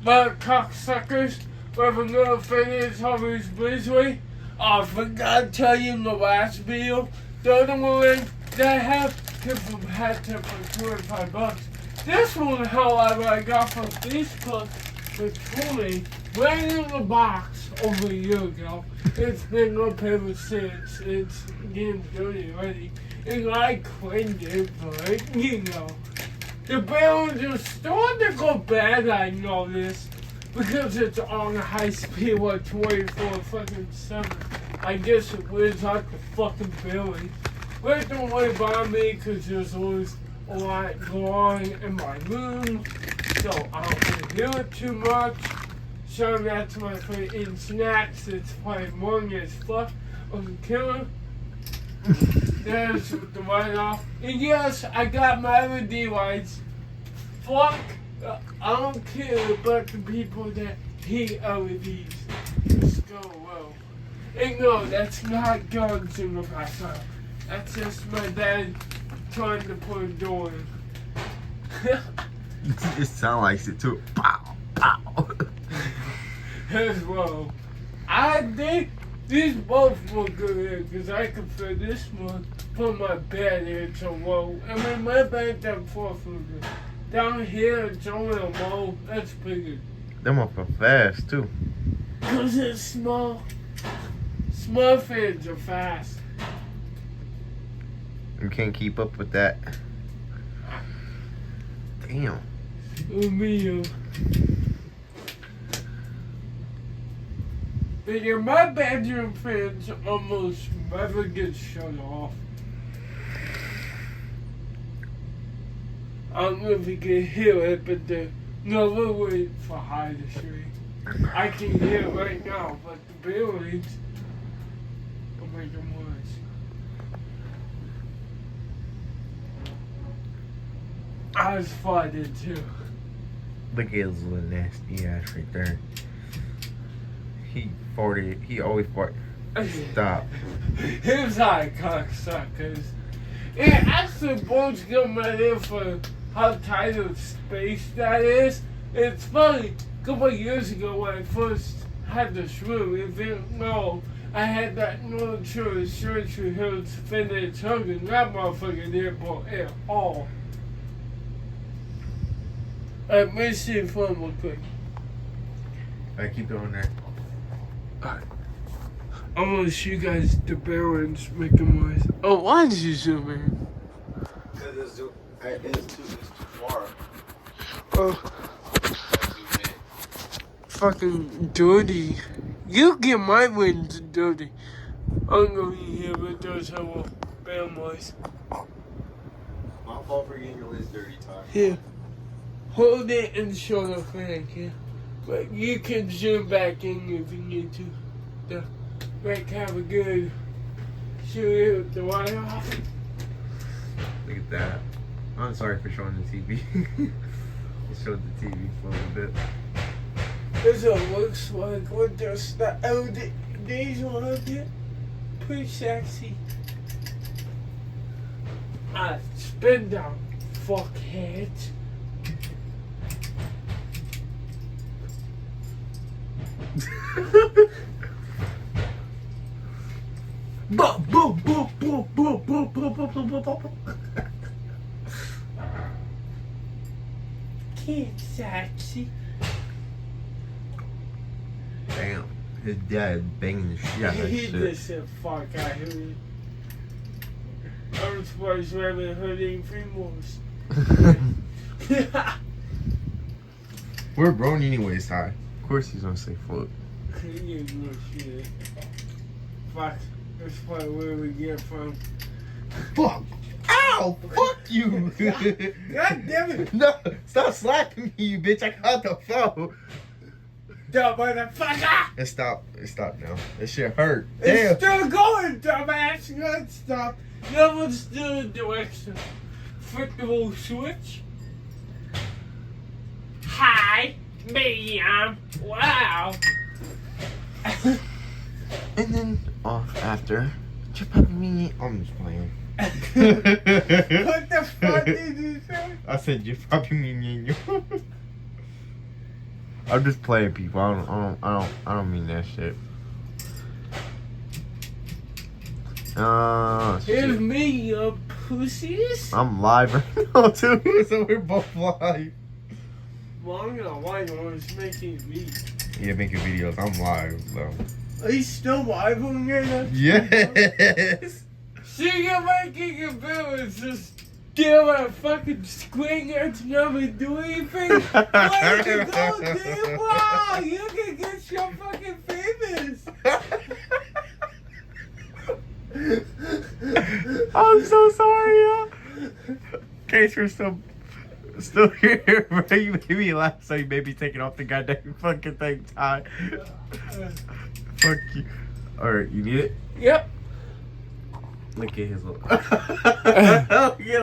But cocksuckers, with another finish always breezeway. I forgot to tell you in the last video, the other one that I have had to for $25. This one, however, I got from Facebook for $20, right in the box over a year ago. It's been up ever since. It's getting dirty already. And I cleaned it, but you know. The balance are starting to go bad, I noticed. Because it's on a high speed, like 24 fucking 7. I guess it wears out the fucking bearing. But don't worry about me, because there's always a lot going on in my room. So I don't hear it too much. So that's my friend eating snacks. It's probably morning as fuck on the killer. There's the write off. And yes, I got my LED lights. Fuck, I don't care about the people that hate LEDs. Just go low. And no, that's not guns in the background. That's just my dad trying to put a door in. It sounds like it too. Pow, pow. As well. I think these both look good here because I can fit this one from my bed here to low. I mean, my bed's at 4 foot. Down here, it's only a low. That's bigger. Them up are fast too. Because it's small. Small fans are fast. You can't keep up with that. Damn. Me, but yeah, my bedroom fans almost never get shut off. I don't know if you can hear it, but no, we'll wait for high to stream. I can hear it right now, but the buildings will make them worse. I was farted too. Look at his little nasty ass right there. He farted. He always fart. Stop. Here's how I cocksuckers. It actually blows my head for how tight of space that is. It's funny, a couple of years ago when I first had this room, if you didn't know, I had that military surgery here to finish hugging. That motherfucker didn't blow at all. Let me see if one real quick. Alright, keep going there. Alright. I'm gonna show you guys the bearings making noise. Oh, why did you zoom in? Because it's too far. Oh. Fucking dirty. You get my winds dirty. I'm gonna be here, but there's a little bear noise. My fault for getting your list dirty, Ty. Here. Hold it and show the fan, yeah? But you can zoom back in if you need to. The Rick have a good shoot it the wire off. Look at that. I'm sorry for showing the TV. It showed the TV for a little bit. This is what looks like with just the LEDs on it. Pretty sexy. Spin down, fuckhead. Kid sexy. Damn, his dad banging the shit out of that He shit. just said fuck out here. I'm surprised we haven't heard anything worse. We're grown anyways, Ty. Of course he's gonna say fuck. You know shit. Fuck. That's probably where we get from. Fuck! Ow! Fuck you! God damn it! No! Stop slapping me, you bitch! I got the phone! Dumb motherfucker! It stopped. It stopped now. That shit hurt. It's Damn! still going, dumbass! Good stop. Now let's do the direction. Flip the little switch. Hi, medium. Wow. And then off after. I'm just playing. What the fuck did you say? I said you fucking me. I'm just playing, people. I don't mean that shit. Here's Shit. me, you pussies. I'm live right now too, so we're both live. Well, I'm gonna like when it's making me. Yeah, making videos. I'm live though. Are you still live on there? Yes. See, you're making a bill. It's just still a fucking screen to never do anything. Way to go, dude! Wow, you can get so fucking famous. I'm so sorry, y'all. In case you're still here, bro, you made me laugh, so you made me take it off the goddamn fucking thing, Ty. Fuck you. Alright, you need it? Yep. Look at his little. Yeah.